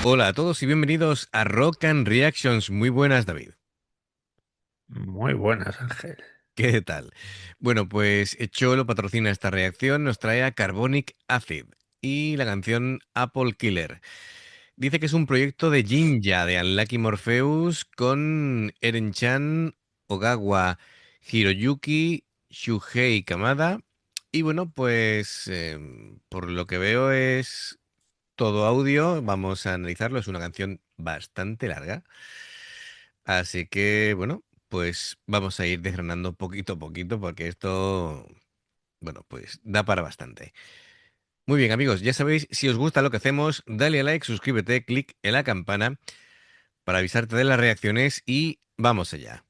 Hola a todos y bienvenidos a Rock and Reactions. Muy buenas, David. Muy buenas, Ángel. ¿Qué tal? Bueno, pues Cholo patrocina esta reacción, nos trae a Carbonic Acid y la canción Apple Killer. Dice que es un proyecto de Jinja, de Unlucky Morpheus, con Eren Chan, Ogawa Hiroyuki, Shuhei Kamada. Y bueno, pues por lo que veo es todo audio. Vamos a analizarlo. Es una canción bastante larga. Así que, bueno, pues vamos a ir desgranando poquito a poquito porque esto, bueno, pues da para bastante. Muy bien, amigos, ya sabéis, si os gusta lo que hacemos, dale a like, suscríbete, clic en la campana para avisarte de las reacciones y vamos allá.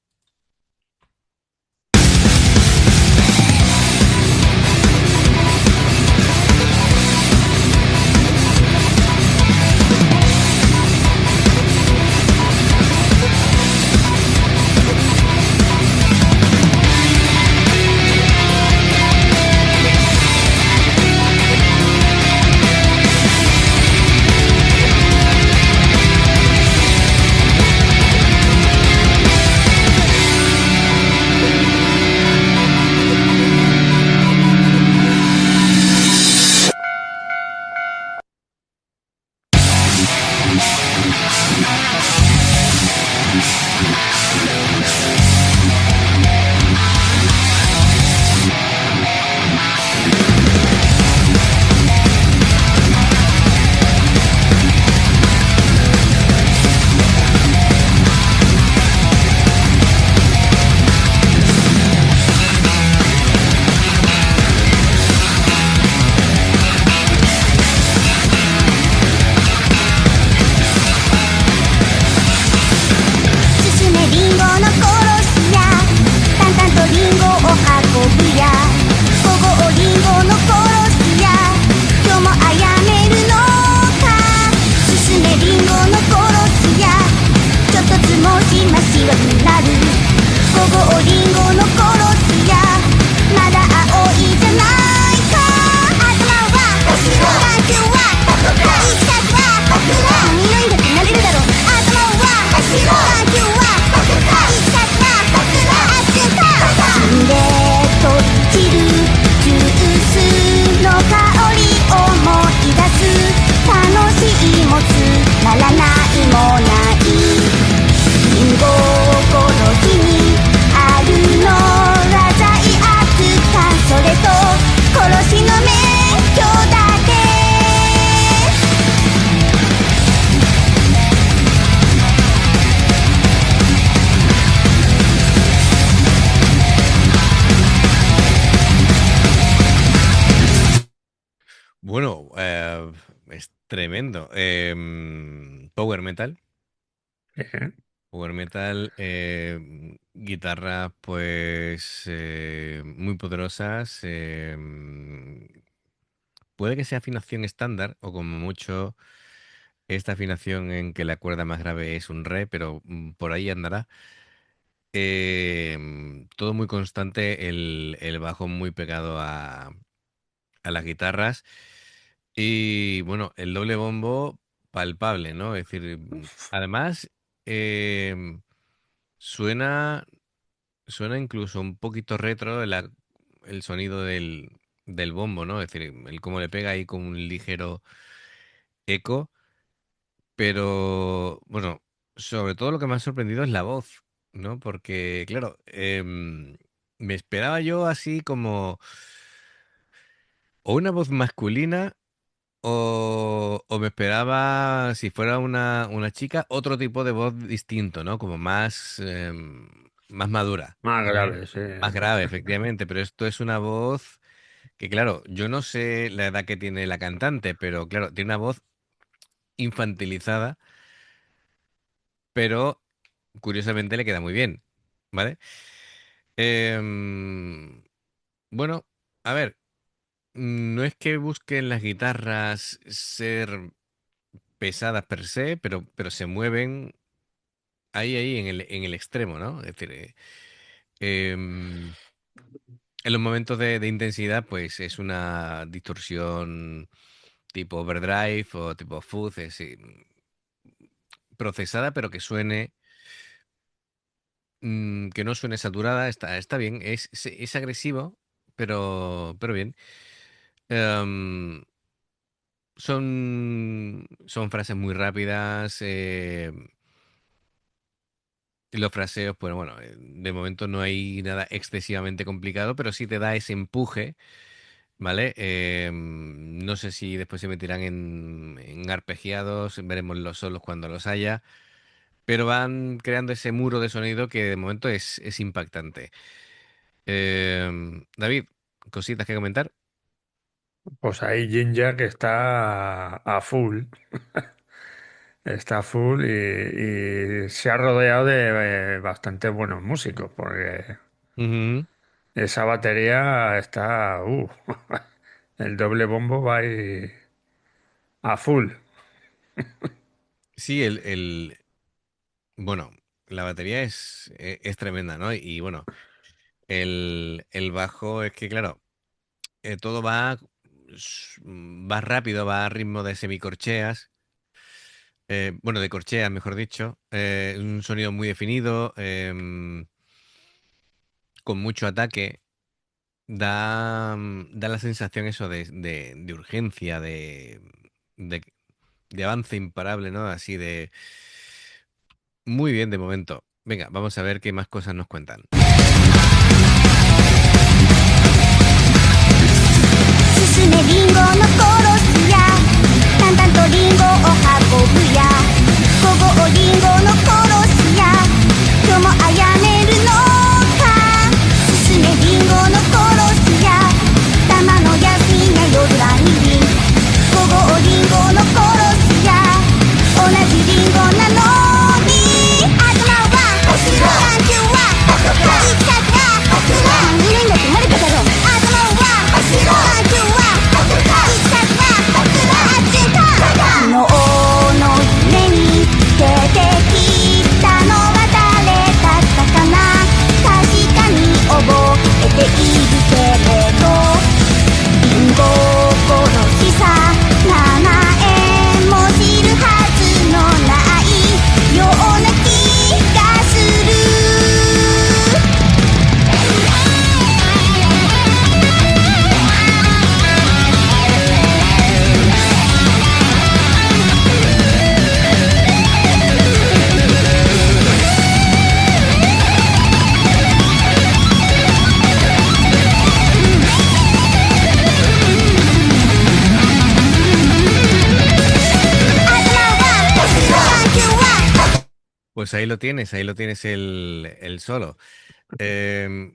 Bueno, es tremendo. Power Metal. Bien. Power Metal, guitarras pues muy poderosas. Puede que sea afinación estándar o como mucho esta afinación en que la cuerda más grave es un re, pero por ahí andará. Todo muy constante, el bajo muy pegado a las guitarras y bueno, el doble bombo palpable, ¿no? Es decir, además em, suena, suena incluso un poquito retro el sonido del bombo, ¿no? Es decir, el cómo le pega ahí con un ligero eco. Pero bueno, sobre todo lo que me ha sorprendido es la voz, ¿no? Porque, claro, me esperaba yo así como o una voz masculina o me esperaba, si fuera una chica, otro tipo de voz distinto, ¿no? Como más, más madura, Más ¿vale? grave, sí. Más grave, efectivamente, pero esto es una voz que, claro, yo no sé la edad que tiene la cantante, pero claro, tiene una voz infantilizada, pero curiosamente le queda muy bien, ¿vale? Em, bueno, a ver, no es que busquen las guitarras ser pesadas per se, pero se mueven ahí en el extremo, ¿no? Es decir, em, en los momentos de intensidad, pues es una distorsión tipo overdrive o tipo fuzz, procesada, pero que suene, que no suene saturada, está bien. Es agresivo, pero bien. Em, son frases muy rápidas. Y los fraseos, pues bueno, de momento no hay nada excesivamente complicado, pero sí te da ese empuje, ¿vale? No sé si después se meterán en arpegiados, veremos los solos cuando los haya, pero van creando ese muro de sonido que de momento es impactante. David, cositas que comentar. Pues ahí Jinja que está a full, está a full y se ha rodeado de bastante buenos músicos, porque Ujú. esa batería está, el doble bombo va ahí a full. Sí, bueno, la batería es tremenda, ¿no? Y bueno, el bajo es que, claro. Todo va rápido, va a ritmo de semicorcheas, bueno, de corcheas, mejor dicho, un sonido muy definido, con mucho ataque, da la sensación eso de urgencia, de, de avance imparable, ¿no? Así de... Muy bien de momento. Venga, vamos a ver qué más cosas nos cuentan. すすめリンゴのコロスや淡々とリンゴを運ぶや午後リンゴのコロスや今日もあやめるのかすすめリンゴのコロスや玉の休みや夜来に午後リンゴのコロスや同じリンゴなのに頭は感情は行きたくな2年だって生まれただろう頭は感情は行きたくな昨日の夢に出てきたのは誰だったかな確かに覚えているけれどリンゴ殺しさ名前も知るはずのないような気がするPues ahí lo tienes el solo.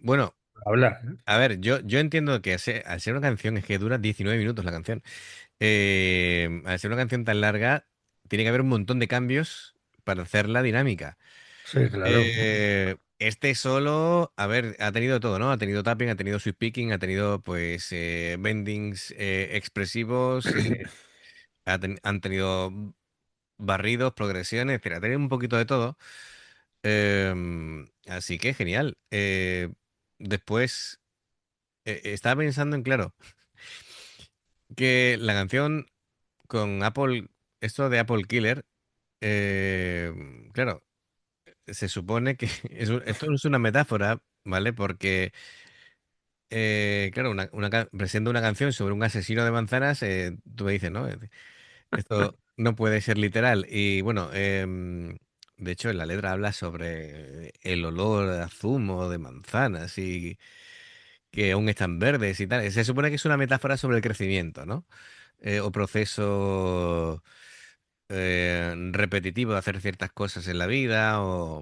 Bueno, Habla, ¿eh? a ver, yo entiendo que al ser una canción es que dura 19 minutos la canción. Al ser una canción tan larga, tiene que haber un montón de cambios para hacerla dinámica. Sí, claro. Este solo, a ver, ha tenido todo, ¿no? Ha tenido tapping, ha tenido sweep picking, ha tenido pues bendings expresivos, han tenido barridos, progresiones, etcétera. Ha tenido un poquito de todo. Así que genial. Después, estaba pensando en, claro, que la canción con Apple, esto de Apple Killer, claro, se supone que esto es una metáfora, ¿vale? Porque, claro, presenta una canción sobre un asesino de manzanas, tú me dices, ¿no? Esto no puede ser literal. Y bueno, de hecho, en la letra habla sobre el olor a zumo de manzanas y que aún están verdes y tal. Se supone que es una metáfora sobre el crecimiento, ¿no? O proceso repetitivo de hacer ciertas cosas en la vida o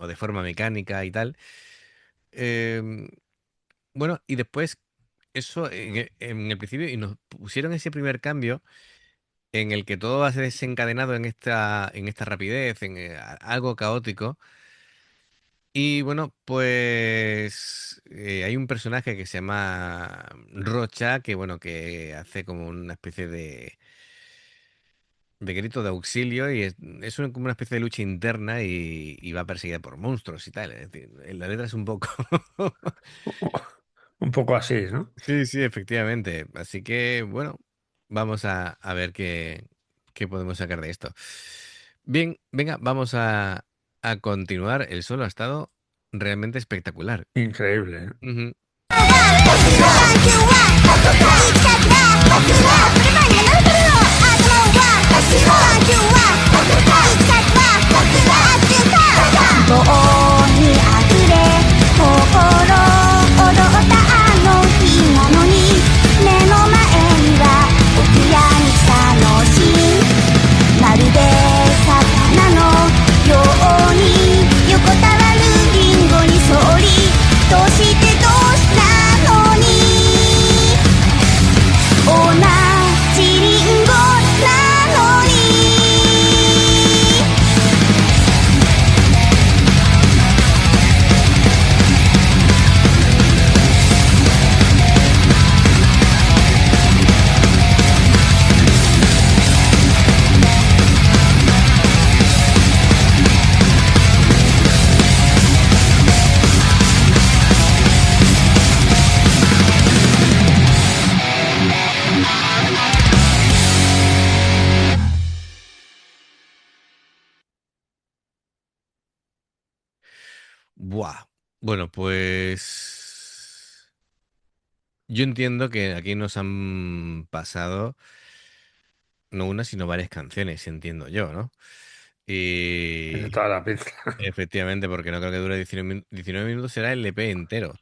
de forma mecánica y tal. Em, bueno, y después eso en el principio y nos pusieron ese primer cambio en el que todo va a ser desencadenado en esta rapidez, en algo caótico. Y bueno, pues hay un personaje que se llama Rocha, que bueno, que hace como una especie de grito de auxilio y como una especie de lucha interna y va perseguida por monstruos y tal. Es decir, en la letra es un poco... Un poco así, ¿no? Sí, sí, efectivamente. Así que bueno, vamos a ver qué podemos sacar de esto. Bien, venga, vamos a continuar. El solo ha estado realmente espectacular. Increíble, ¿eh? Ujú. 棒にあふれ心躍ったあの日なのに目の前にはお悔やみさのシーンまるで魚のように横たわるリンゴにそりどうしてどうしたのに同じリンゴなのに Buah. Bueno, pues yo entiendo que aquí nos han pasado no una, sino varias canciones, entiendo yo, ¿no? Tiene Y toda la pinta. efectivamente, porque no creo que dure 19 minutos, será el EP entero.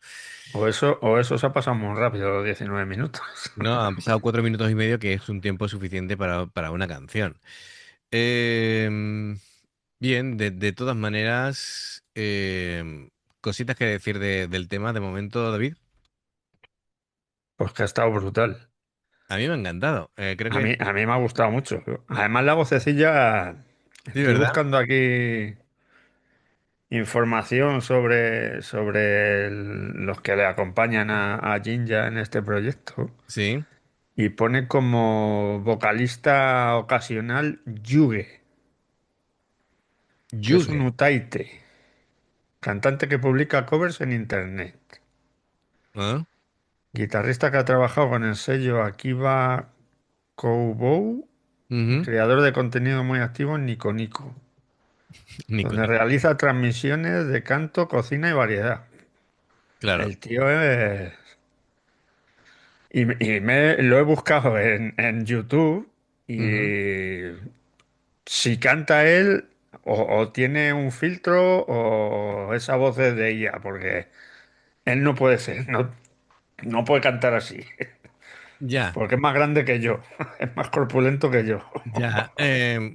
O eso se ha pasado muy rápido, los 19 minutos. No, han pasado 4 minutos y medio, que es un tiempo suficiente para una canción. Bien, de todas maneras, cositas que decir del tema de momento, David. Pues que ha estado brutal. A mí me ha encantado. Creo A que mí, a mí me ha gustado mucho. Además, la vocecilla, sí, estoy ¿verdad? buscando aquí información sobre los que le acompañan a Jinja en este proyecto Sí. y pone como vocalista ocasional Yuge, que es un Yuge. utaite, cantante que publica covers en internet, ¿Ah? guitarrista que ha trabajado con el sello Akiba Koubou y Ujú. creador de contenido muy activo en Nico Nico, Nico, donde Nico. realiza transmisiones de canto, cocina y variedad. Claro. El tío es... lo he buscado en YouTube Ujú. y si canta él o tiene un filtro o esa voz es de ella, porque él no puede ser, no puede cantar así, Ya, porque es más grande que yo, es más corpulento que yo. ya.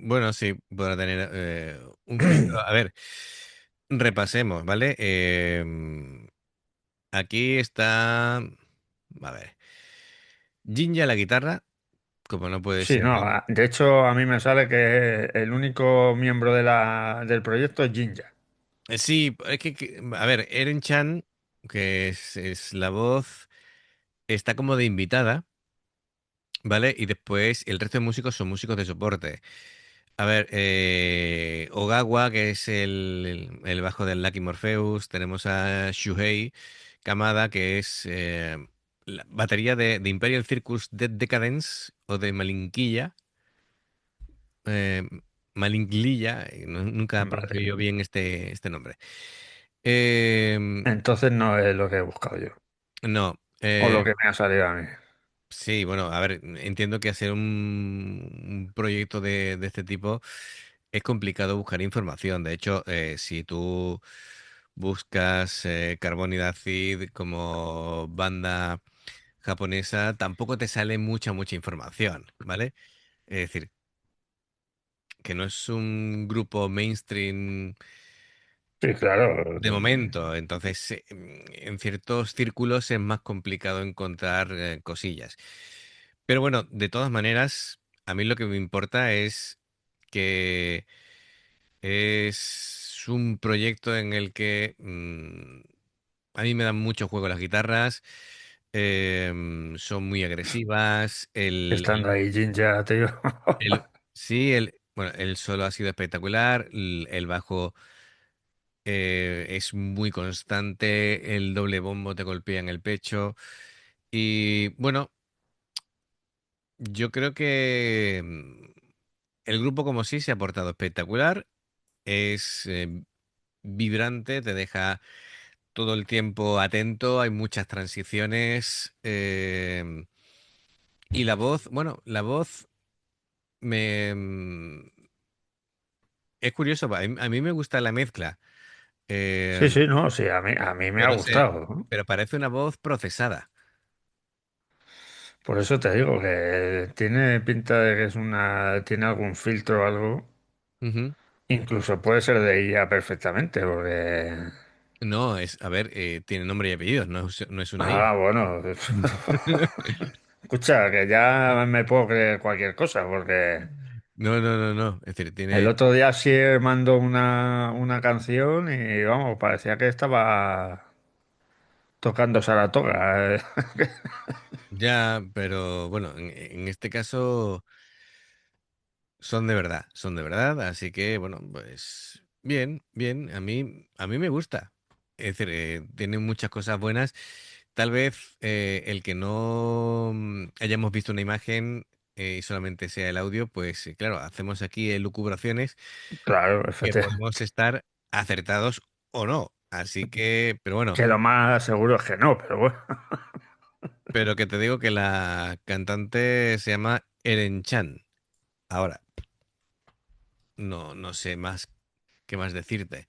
Bueno, sí, podrá tener un filtro. A ver, repasemos, ¿vale? Aquí está. A ver. Jinja la guitarra, como no puede Sí, ser. no, de hecho a mí me sale que el único miembro del proyecto es Jinja. Sí, es a ver, Eren Chan, que es la voz, está como de invitada, ¿vale? Y después el resto de músicos son músicos de soporte. A ver, Ogawa, que es el bajo del Lucky Morpheus. Tenemos a Shuhei Kamada, que es la batería de Imperial Circus Dead Decadence o de Malinquilla. eh, Malinglilla, nunca pronuncio Vale, yo bien este nombre. Em, entonces no es lo que he buscado yo, no, o lo que me ha salido a mí. sí, bueno, a ver, entiendo que hacer un proyecto de este tipo es complicado buscar información. De hecho, si tú buscas Carbon y Acid como banda japonesa, tampoco te sale mucha información, ¿vale? Es decir, que no es un grupo mainstream Sí, claro. de momento. Entonces, en ciertos círculos es más complicado encontrar cosillas. Pero bueno, de todas maneras, a mí lo que me importa es que es un proyecto en el que a mí me dan mucho juego las guitarras, son muy agresivas, Estando ahí Jinja, tío. sí, bueno, el solo ha sido espectacular, el bajo es muy constante, el doble bombo te golpea en el pecho y bueno, yo creo que el grupo como sí se ha portado espectacular, es vibrante, te deja todo el tiempo atento, hay muchas transiciones y la voz, bueno, la voz me... es curioso, a mí me gusta la mezcla, Sí, eh, sí, no, sí, a mí me ha pero, gustado, ¿no? pero parece una voz procesada. Por eso te digo que tiene pinta de que es tiene algún filtro o algo. Ujú. Incluso puede ser de IA perfectamente, porque... No, es, a ver, tiene nombre y apellidos, no es una IA. Ah, bueno. Escucha, que ya me puedo creer cualquier cosa, porque No, no, no, no. Es decir, el tiene. otro día sí mandó una canción y vamos, parecía que estaba tocando Saratoga. Ya, pero bueno, en este caso son de verdad, así que bueno, pues bien, bien, a mí me gusta. Es decir, tiene muchas cosas buenas. Tal vez el que no hayamos visto una imagen y solamente sea el audio, pues claro, hacemos aquí lucubraciones Claro, que efectivamente. podemos estar acertados o no. Así que, pero bueno. Que lo más seguro es que no, pero bueno. Pero que te digo que la cantante se llama Eren Chan. Ahora, no sé más qué más decirte.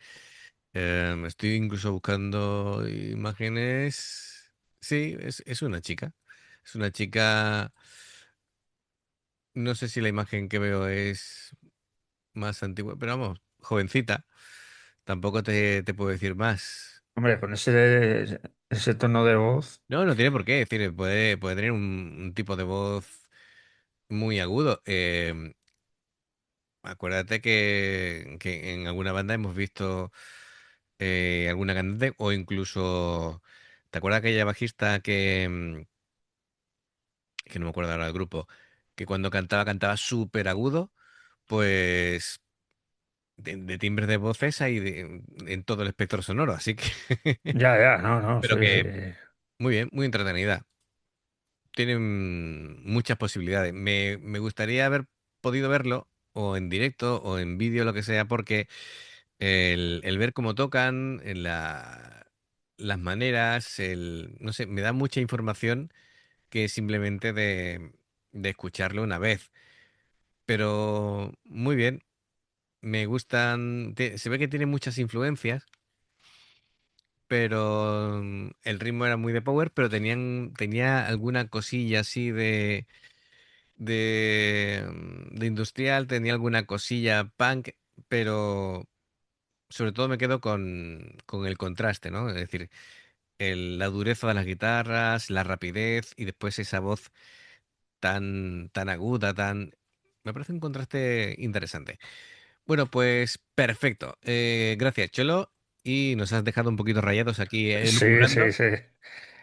Estoy incluso buscando imágenes. Sí, es una chica. Es una chica. No sé si la imagen que veo es más antigua, pero vamos, jovencita. Tampoco te puedo decir más. Hombre, con ese tono de voz, No, no tiene por qué. Es decir, puede tener un tipo de voz muy agudo. Acuérdate que en alguna banda hemos visto alguna cantante o incluso, ¿te acuerdas aquella bajista que no me acuerdo ahora del grupo, que cuando cantaba súper agudo? Pues de timbres de voces hay en todo el espectro sonoro, así que, ya, ya, no, no, pero sí, sí. que muy bien, muy entretenida. Tienen muchas posibilidades. Me gustaría haber podido verlo o en directo o en vídeo, lo que sea, porque el ver cómo tocan, las maneras, no sé, me da mucha información que simplemente de escucharlo una vez. Pero muy bien, me gustan, se ve que tiene muchas influencias, pero el ritmo era muy de power, pero tenía alguna cosilla así de industrial, tenía alguna cosilla punk, pero sobre todo me quedo con el contraste, ¿no? Es decir, la dureza de las guitarras, la rapidez y después esa voz tan aguda, tan... Me parece un contraste interesante. Bueno, pues perfecto. Gracias, Cholo. Y nos has dejado un poquito rayados aquí Sí, sí, lucubrando. sí.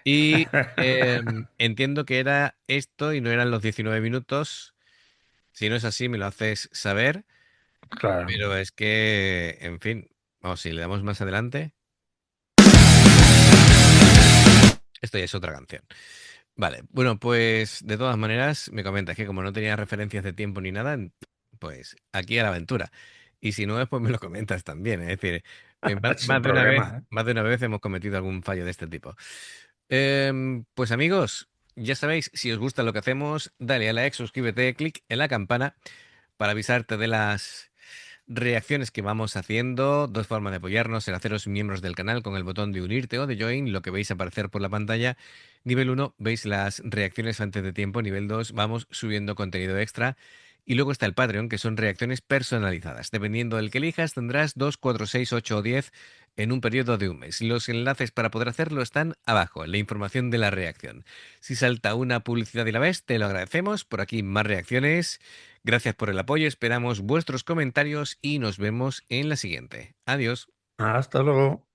Y entiendo que era esto y no eran los 19 minutos. Si no es así, me lo haces saber. Claro. Pero es que, en fin, vamos, si le damos más adelante, esto ya es otra canción. Vale, bueno, pues de todas maneras, me comentas que como no tenía referencias de tiempo ni nada, pues aquí a la aventura. Y si no, pues me lo comentas también. Es decir, Sin problema, ¿eh? más de una vez hemos cometido algún fallo de este tipo. Pues amigos, ya sabéis, si os gusta lo que hacemos, dale a like, suscríbete, clic en la campana para avisarte de las reacciones que vamos haciendo. Dos formas de apoyarnos: el haceros miembros del canal con el botón de unirte o de join, lo que veis aparecer por la pantalla. Nivel uno, veis las reacciones antes de tiempo. Nivel 2, vamos subiendo contenido extra. Y luego está el Patreon, que son reacciones personalizadas. Dependiendo del que elijas, tendrás 2, 4, 6, 8 o 10 en un periodo de un mes. Los enlaces para poder hacerlo están abajo, en la información de la reacción. Si salta una publicidad y la ves, te lo agradecemos. Por aquí más reacciones. Gracias por el apoyo, esperamos vuestros comentarios y nos vemos en la siguiente. Adiós. Hasta luego.